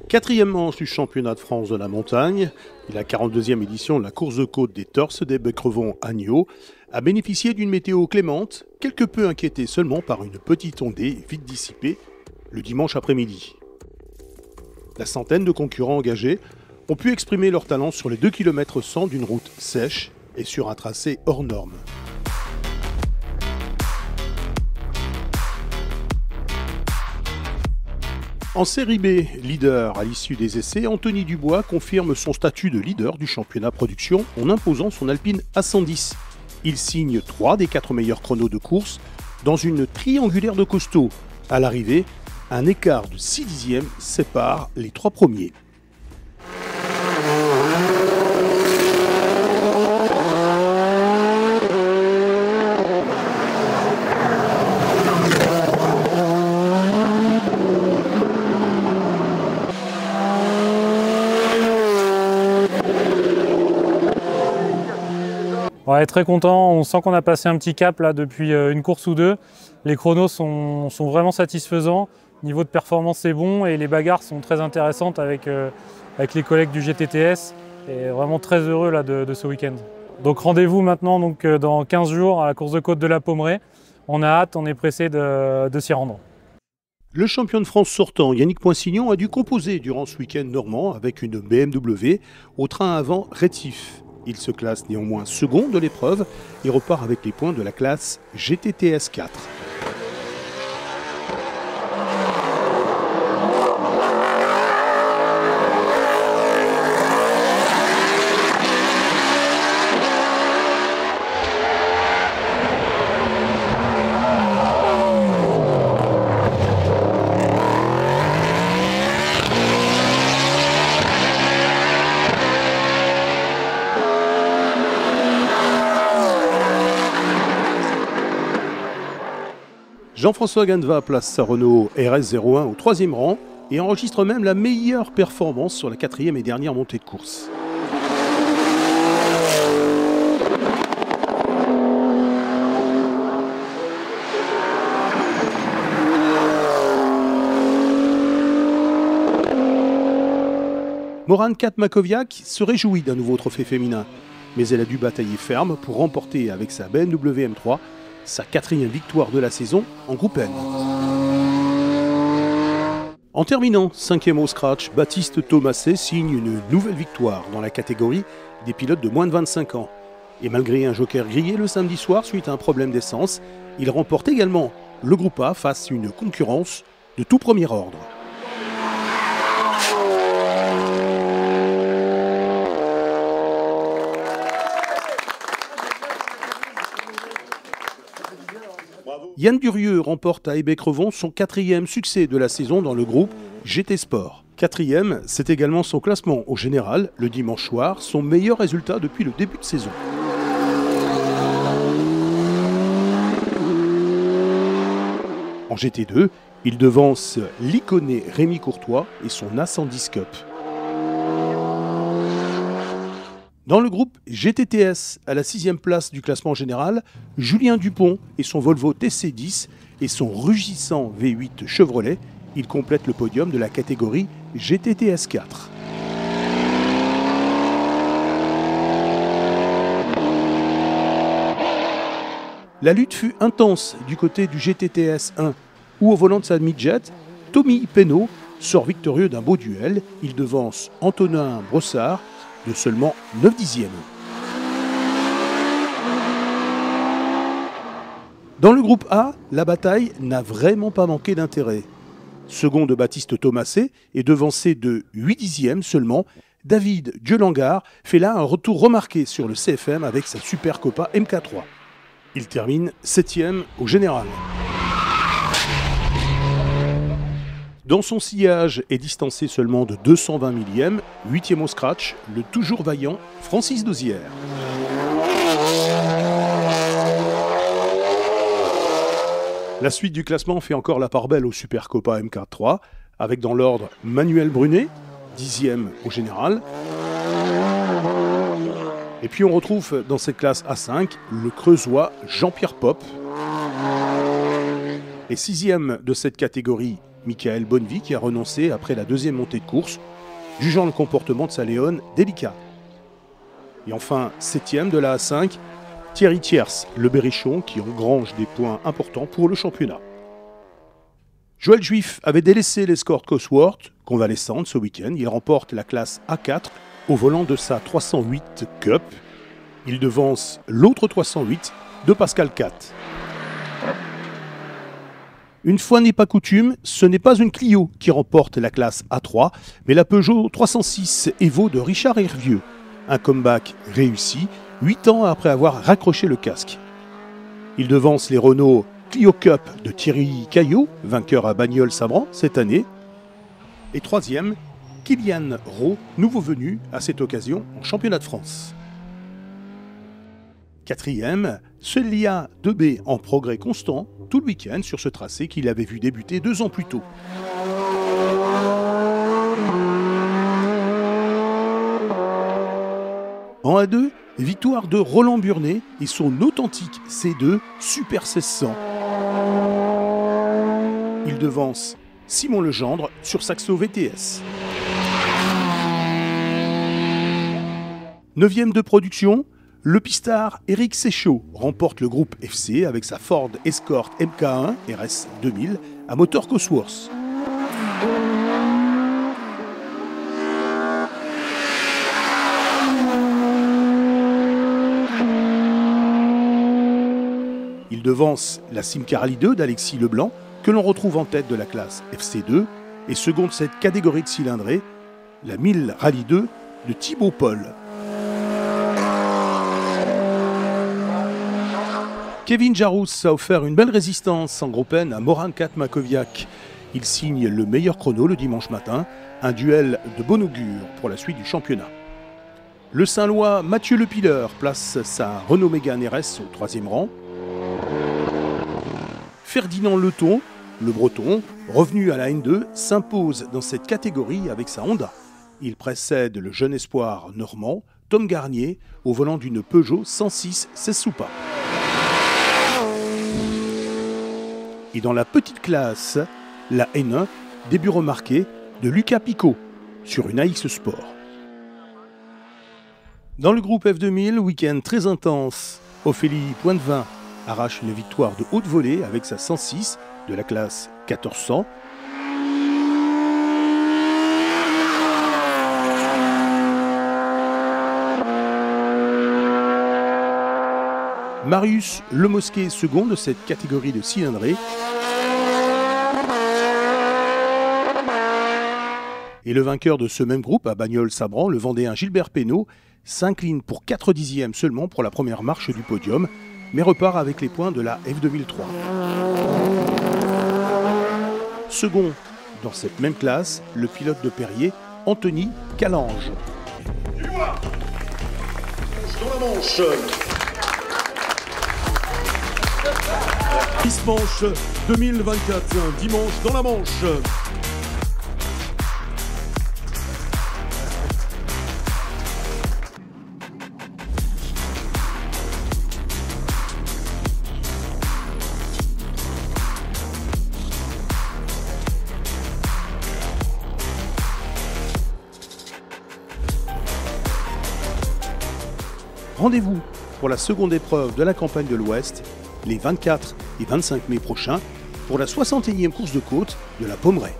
Quatrième manche du championnat de France de la montagne, et la 42e édition de la course de côte des Torses des Becrevons-Agneaux a bénéficié d'une météo clémente, quelque peu inquiétée seulement par une petite ondée vite dissipée le dimanche après-midi. La centaine de concurrents engagés ont pu exprimer leur talent sur les 2 km 100 d'une route sèche et sur un tracé hors norme. En série B, leader à l'issue des essais, Anthony Dubois confirme son statut de leader du championnat production en imposant son Alpine A110. Il signe 3 des 4 meilleurs chronos de course dans une triangulaire de costauds. À l'arrivée, un écart de 6 dixièmes sépare les 3 premiers. On est très content, on sent qu'on a passé un petit cap là depuis une course ou deux. Les chronos sont vraiment satisfaisants, niveau de performance c'est bon et les bagarres sont très intéressantes avec les collègues du GTTS et vraiment très heureux là, de ce week-end. Donc rendez-vous maintenant dans 15 jours à la course de côte de la Pommeraye. On a hâte, on est pressé de s'y rendre. Le champion de France sortant, Yannick Poinsignon, a dû composer durant ce week-end normand avec une BMW au train avant rétif. Il se classe néanmoins second de l'épreuve et repart avec les points de la classe GTTS 4. Jean-François Ganeva place sa Renault RS01 au 3e rang et enregistre même la meilleure performance sur la 4e et dernière montée de course. Morane Kat-Makoviak se réjouit d'un nouveau trophée féminin, mais elle a dû batailler ferme pour remporter avec sa BMW M3 sa 4e victoire de la saison en groupe N. En terminant 5e au scratch, Baptiste Thomaset signe une nouvelle victoire dans la catégorie des pilotes de moins de 25 ans. Et malgré un joker grillé le samedi soir suite à un problème d'essence, il remporte également le groupe A face à une concurrence de tout premier ordre. Yann Durieux remporte à Hébé-Crevon son 4e succès de la saison dans le groupe GT Sport. 4e, c'est également son classement au général le dimanche soir, son meilleur résultat depuis le début de saison. En GT2, il devance l'iconé Rémi Courtois et son A110 Cup. Dans le groupe GTTS, à la 6e place du classement général, Julien Dupont et son Volvo TC10 et son rugissant V8 Chevrolet, il complète le podium de la catégorie GTTS 4. La lutte fut intense du côté du GTTS 1, où au volant de sa midget, Tommy Penaud sort victorieux d'un beau duel. Il devance Antonin Brossard de seulement 9 dixièmes. Dans le groupe A, la bataille n'a vraiment pas manqué d'intérêt. Second de Baptiste Thomaset et devancé de 8 dixièmes seulement, David Dieulangard fait là un retour remarqué sur le CFM avec sa Super Copa MK3. Il termine 7e au général. Dans son sillage est distancé seulement de 220 millièmes, 8e au scratch, le toujours vaillant Francis Dozière. La suite du classement fait encore la part belle au Super Copa MK3, avec dans l'ordre Manuel Brunet, 10e au général, Et puis on retrouve dans cette classe A5 le Creusois Jean-Pierre Pop. Et 6e de cette catégorie, Michael Bonnevie, qui a renoncé après la 2e montée de course, jugeant le comportement de sa Léone délicat. Et enfin, 7e de la A5, Thierry Thiers, le Berrichon, qui engrange des points importants pour le championnat. Joël Juif avait délaissé l'escorte Cosworth, convalescente ce week-end. Il remporte la classe A4 au volant de sa 308 Cup. Il devance l'autre 308 de Pascal Cat. Une fois n'est pas coutume, ce n'est pas une Clio qui remporte la classe A3, mais la Peugeot 306 Evo de Richard Hervieux. Un comeback réussi, 8 ans après avoir raccroché le casque. Il devance les Renault Clio Cup de Thierry Caillot, vainqueur à Bagnols-Sabran cette année. Et 3e, Kylian Rowe, nouveau venu à cette occasion en championnat de France. 4e, Celia Debé en progrès constant tout le week-end sur ce tracé qu'il avait vu débuter 2 ans plus tôt. En A2, victoire de Roland Burnet et son authentique C2 Super 1600. Il devance Simon Legendre sur Saxo VTS. 9e de production, le pistard Éric Séchaud remporte le groupe FC avec sa Ford Escort MK1 RS 2000 à moteur Cosworth. Il devance la Simca Rally 2 d'Alexis Leblanc, que l'on retrouve en tête de la classe FC2, et seconde cette catégorie de cylindrée, la 1000 Rally 2 de Thibaut Paul. Kevin Jarousse a offert une belle résistance en groupe N à Morin Kat-Makoviak. Il signe le meilleur chrono le dimanche matin, un duel de bon augure pour la suite du championnat. Le Saint-Lois Mathieu Lepilleur place sa Renault Mégane RS au 3e rang. Ferdinand Leton, le Breton, revenu à la N2, s'impose dans cette catégorie avec sa Honda. Il précède le jeune espoir normand, Tom Garnier, au volant d'une Peugeot 106 16 Soupa. Et dans la petite classe, la N1, début remarqué de Lucas Picot sur une AX Sport. Dans le groupe F2000, week-end très intense, Ophélie Pointvin arrache une victoire de haute volée avec sa 106 de la classe 1400. Marius Lemosquet, second de cette catégorie de cylindrée. Et le vainqueur de ce même groupe à Bagnols-Sabran, le Vendéen Gilbert Pénaud, s'incline pour 4 dixièmes seulement pour la première marche du podium, mais repart avec les points de la F2003. Second dans cette même classe, le pilote de Perrier, Anthony Calange. Dans la Manche. Manche 2024, dimanche dans la Manche. Rendez-vous pour la seconde épreuve de la campagne de l'Ouest, les 24 et 25 mai prochains, pour la 61e course de côte de la Pommeraye.